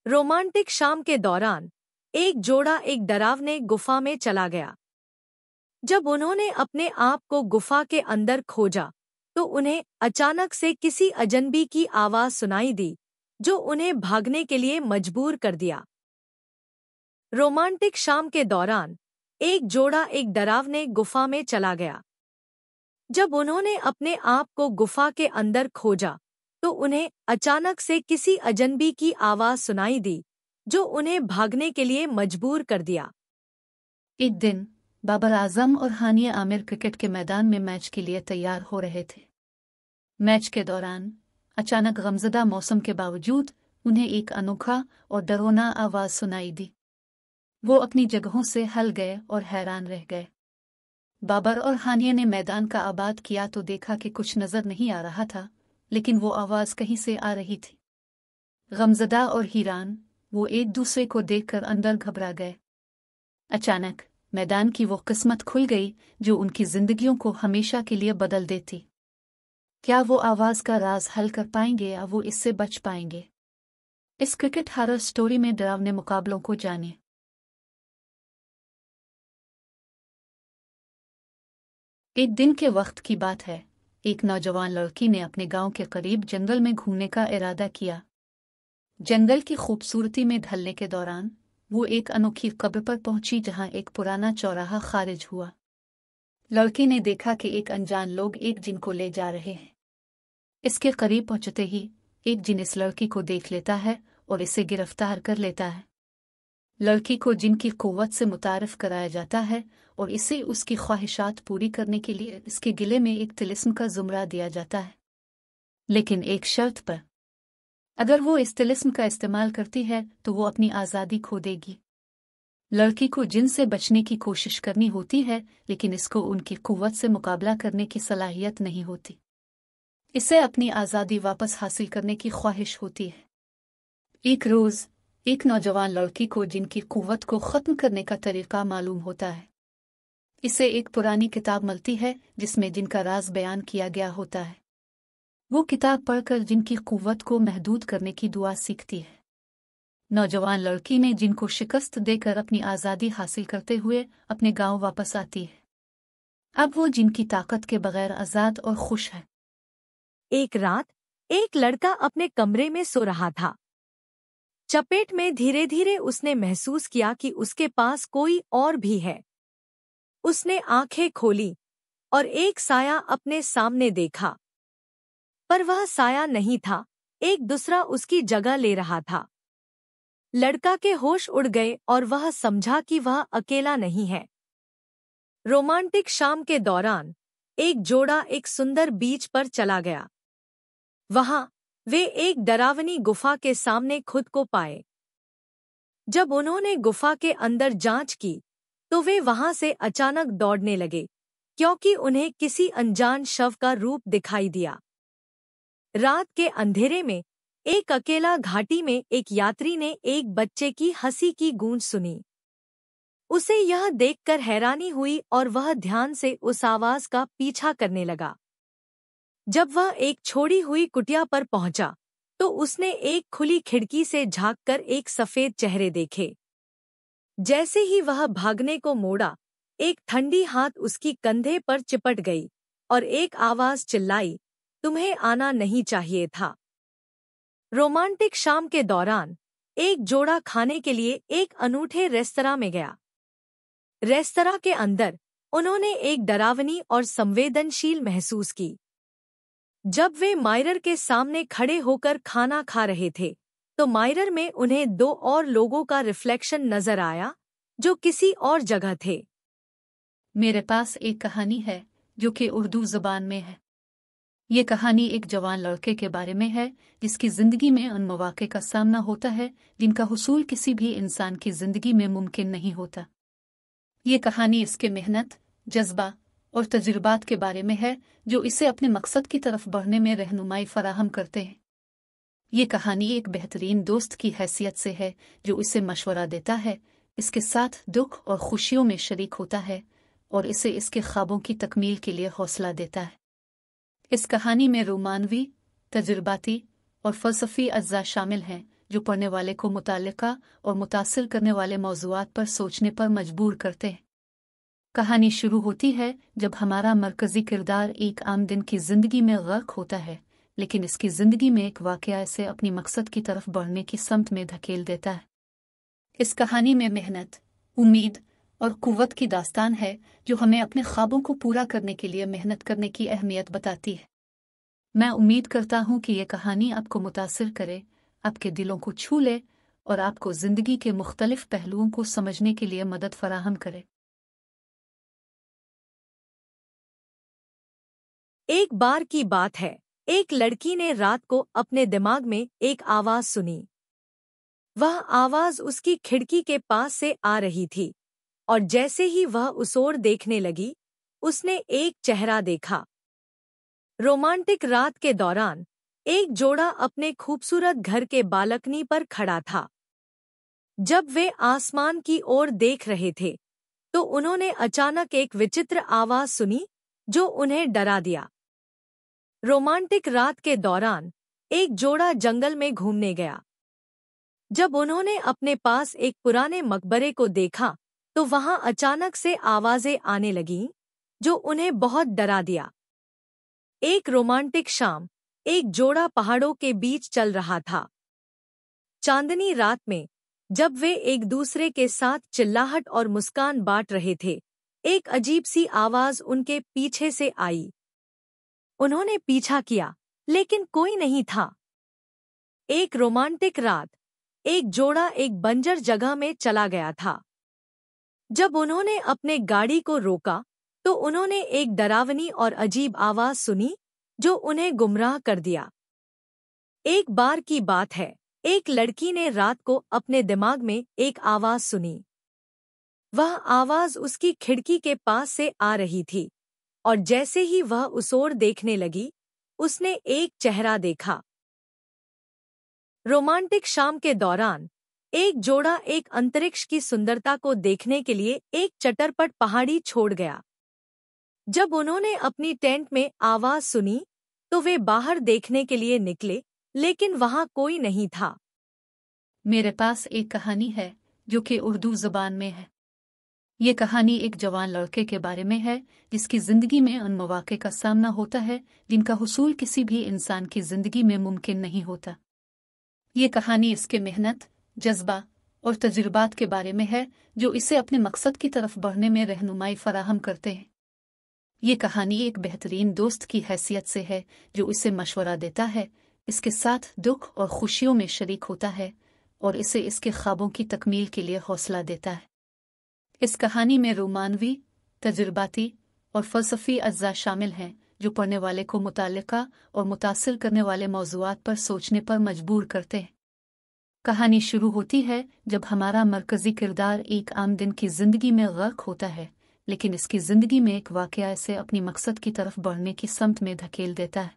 Romantic शाम के दौरान एक जोड़ा एक डरावने गुफा में चला गया। जब उन्होंने अपने आप को गुफा के अंदर खोजा तो उन्हें अचानक से किसी अजनबी की आवाज सुनाई दी जो उन्हें भागने के लिए मजबूर कर दिया। रोमांटिक शाम के दौरान एक जोड़ा एक डरावने गुफा में चला गया। जब उन्होंने अपने आप को गुफा के अंदर खोजा तो उन्हें अचानक से किसी अजनबी की आवाज सुनाई दी जो उन्हें भागने के लिए मजबूर कर दिया। एक दिन बाबर आजम और हानिया आमिर क्रिकेट के मैदान में मैच के लिए तैयार हो रहे थे। मैच के दौरान अचानक गमज़दा मौसम के बावजूद उन्हें एक अनोखा और डरावना आवाज सुनाई दी। वो अपनी जगहों से हिल गए और हैरान रह गए। बाबर और हानिया ने मैदान का आबाद किया तो देखा कि कुछ नजर नहीं आ रहा था, लेकिन वो आवाज कहीं से आ रही थी। गमज़दा और हैरान वो एक दूसरे को देखकर अंदर घबरा गए। अचानक मैदान की वो किस्मत खुल गई जो उनकी जिंदगियों को हमेशा के लिए बदल देती। क्या वो आवाज का राज हल कर पाएंगे या वो इससे बच पाएंगे? इस क्रिकेट हॉरर स्टोरी में डरावने मुकाबलों को जानिए। एक दिन के वक्त की बात है। एक नौजवान लड़की ने अपने गांव के करीब जंगल में घूमने का इरादा किया। जंगल की खूबसूरती में ढलने के दौरान वो एक अनोखी कब्र पर पहुंची जहां एक पुराना चौराहा खारिज हुआ। लड़की ने देखा कि एक अनजान लोग एक जिन को ले जा रहे हैं। इसके करीब पहुंचते ही एक जिन इस लड़की को देख लेता है और इसे गिरफ्तार कर लेता है। लड़की को जिन की कुव्वत से मुतारिफ कराया जाता है और इसे उसकी ख्वाहिशात पूरी करने के लिए इसके गिले में एक तिलिस्म का जुमरा दिया जाता है, लेकिन एक शर्त पर। अगर वो इस तिलिस्म का इस्तेमाल करती है तो वो अपनी आज़ादी खो देगी। लड़की को जिन से बचने की कोशिश करनी होती है, लेकिन इसको उनकी कुव्वत से मुकाबला करने की सलाहियत नहीं होती। इसे अपनी आज़ादी वापस हासिल करने की ख्वाहिश होती है। एक रोज़ एक नौजवान लड़की को जिनकी कुव्वत को ख़त्म करने का तरीका मालूम होता है। इसे एक पुरानी किताब मिलती है जिसमें जिनका राज बयान किया गया होता है। वो किताब पढ़कर जिनकी कुव्वत को महदूद करने की दुआ सीखती है। नौजवान लड़की ने जिनको शिकस्त देकर अपनी आज़ादी हासिल करते हुए अपने गांव वापस आती है। अब वो जिनकी ताकत के बगैर आज़ाद और खुश है। एक रात एक लड़का अपने कमरे में सो रहा था। चपेट में धीरे धीरे उसने महसूस किया कि उसके पास कोई और भी है। उसने आंखें खोली और एक साया अपने सामने देखा, पर वह साया नहीं था, एक दूसरा उसकी जगह ले रहा था। लड़का के होश उड़ गए और वह समझा कि वह अकेला नहीं है। रोमांटिक शाम के दौरान एक जोड़ा एक सुंदर बीच पर चला गया। वहां वे एक डरावनी गुफा के सामने खुद को पाए। जब उन्होंने गुफा के अंदर जांच की तो वे वहां से अचानक दौड़ने लगे, क्योंकि उन्हें किसी अनजान शव का रूप दिखाई दिया। रात के अंधेरे में एक अकेला घाटी में एक यात्री ने एक बच्चे की हंसी की गूंज सुनी। उसे यह देखकर हैरानी हुई और वह ध्यान से उस आवाज का पीछा करने लगा। जब वह एक छोड़ी हुई कुटिया पर पहुंचा तो उसने एक खुली खिड़की से झांककर एक सफेद चेहरे देखे। जैसे ही वह भागने को मोड़ा, एक ठंडी हाथ उसकी कंधे पर चिपट गई और एक आवाज चिल्लाई, तुम्हें आना नहीं चाहिए था। रोमांटिक शाम के दौरान एक जोड़ा खाने के लिए एक अनूठे रेस्तरां में गया। रेस्तरां के अंदर उन्होंने एक डरावनी और संवेदनशील महसूस की। जब वे माइरर के सामने खड़े होकर खाना खा रहे थे तो माइरर में उन्हें दो और लोगों का रिफ्लेक्शन नजर आया जो किसी और जगह थे। मेरे पास एक कहानी है जो कि उर्दू ज़ुबान में है। ये कहानी एक जवान लड़के के बारे में है जिसकी ज़िंदगी में उन मौक़े का सामना होता है जिनका हुसूल किसी भी इंसान की ज़िंदगी में मुमकिन नहीं होता। ये कहानी इसके मेहनत, जज्बा और तजुर्बात के बारे में है जो इसे अपने मकसद की तरफ बढ़ने में रहनुमाई फराहम करते हैं। ये कहानी एक बेहतरीन दोस्त की हैसियत से है जो इसे मशवरा देता है, इसके साथ दुख और खुशियों में शरीक होता है और इसे इसके ख्वाबों की तकमील के लिए हौसला देता है। इस कहानी में रोमानवी, तजुर्बाती और फ़लसफ़ी अज्जा शामिल हैं जो पढ़ने वाले को मुताल्लिका और मुतासिर करने वाले मौज़ूआत पर सोचने पर मजबूर करते हैं। कहानी शुरू होती है जब हमारा मरकज़ी किरदार एक आम दिन की ज़िंदगी में गर्क होता है, लेकिन इसकी ज़िंदगी में एक वाक़या इसे अपनी मकसद की तरफ बढ़ने की समत में धकेल देता है। इस कहानी में मेहनत, उम्मीद और कुव्वत की दास्तान है, जो हमें अपने ख्वाबों को पूरा करने के लिए मेहनत करने की अहमियत बताती है। मैं उम्मीद करता हूँ कि ये कहानी आपको मुतासिर करे, आपके दिलों को छू ले और आपको ज़िंदगी के मुख्तलिफ पहलुओं को समझने के लिए मदद फराहम करे। एक बार की बात है, एक लड़की ने रात को अपने दिमाग में एक आवाज सुनी। वह आवाज उसकी खिड़की के पास से आ रही थी और जैसे ही वह उस ओर देखने लगी, उसने एक चेहरा देखा। रोमांटिक रात के दौरान एक जोड़ा अपने खूबसूरत घर के बालकनी पर खड़ा था। जब वे आसमान की ओर देख रहे थे, तो उन्होंने अचानक एक विचित्र आवाज सुनी जो उन्हें डरा दिया। रोमांटिक रात के दौरान एक जोड़ा जंगल में घूमने गया। जब उन्होंने अपने पास एक पुराने मकबरे को देखा, तो वहां अचानक से आवाजें आने लगीं, जो उन्हें बहुत डरा दिया। एक रोमांटिक शाम, एक जोड़ा पहाड़ों के बीच चल रहा था। चांदनी रात में, जब वे एक दूसरे के साथ चिल्लाहट और मुस्कान बांट रहे थे, एक अजीब सी आवाज उनके पीछे से आई। उन्होंने पीछा किया, लेकिन कोई नहीं था। एक रोमांटिक रात, एक जोड़ा एक बंजर जगह में चला गया था। जब उन्होंने अपने गाड़ी को रोका, तो उन्होंने एक डरावनी और अजीब आवाज सुनी जो उन्हें गुमराह कर दिया। एक बार की बात है, एक लड़की ने रात को अपने दिमाग में एक आवाज सुनी। वह आवाज उसकी खिड़की के पास से आ रही थी और जैसे ही वह उस ओर देखने लगी, उसने एक चेहरा देखा। रोमांटिक शाम के दौरान एक जोड़ा एक अंतरिक्ष की सुंदरता को देखने के लिए एक चटरपट पहाड़ी छोड़ गया। जब उन्होंने अपनी टेंट में आवाज सुनी, तो वे बाहर देखने के लिए निकले, लेकिन वहां कोई नहीं था। मेरे पास एक कहानी है जो कि उर्दू ज़बान में है। ये कहानी एक जवान लड़के के बारे में है जिसकी ज़िंदगी में उन मौक़े का सामना होता है जिनका हुसूल किसी भी इंसान की ज़िंदगी में मुमकिन नहीं होता। ये कहानी इसके मेहनत, जज्बा और तजुर्बात के बारे में है जो इसे अपने मकसद की तरफ बढ़ने में रहनुमाई फराहम करते हैं। ये कहानी एक बेहतरीन दोस्त की हैसियत से है जो इसे मशवरा देता है, इसके साथ दुख और खुशियों में शरीक होता है और इसे इसके ख्वाबों की तकमील के लिए हौसला देता है। इस कहानी में रोमानवी, तजुर्बाती और फ़लसफ़ी अज्जा शामिल हैं जो पढ़ने वाले को मुताल्लिका और मुतासिर करने वाले मौज़ूआत पर सोचने पर मजबूर करते हैं। कहानी शुरू होती है जब हमारा मरकज़ी किरदार एक आम दिन की ज़िंदगी में गर्क होता है, लेकिन इसकी ज़िंदगी में एक वाक़या इसे अपनी मकसद की तरफ बढ़ने की समत में धकेल देता है।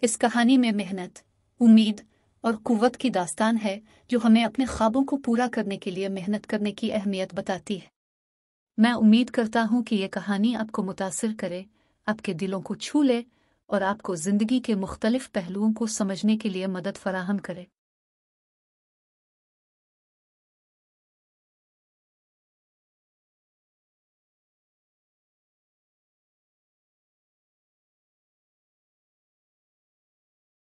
इस कहानी में मेहनत, उम्मीद और कुव्वत की दास्तान है जो हमें अपने ख्वाबों को पूरा करने के लिए मेहनत करने की अहमियत बताती है। मैं उम्मीद करता हूँ कि ये कहानी आपको मुतासिर करे, आपके दिलों को छू ले और आपको ज़िंदगी के मुख्तलिफ पहलुओं को समझने के लिए मदद फराहम करे।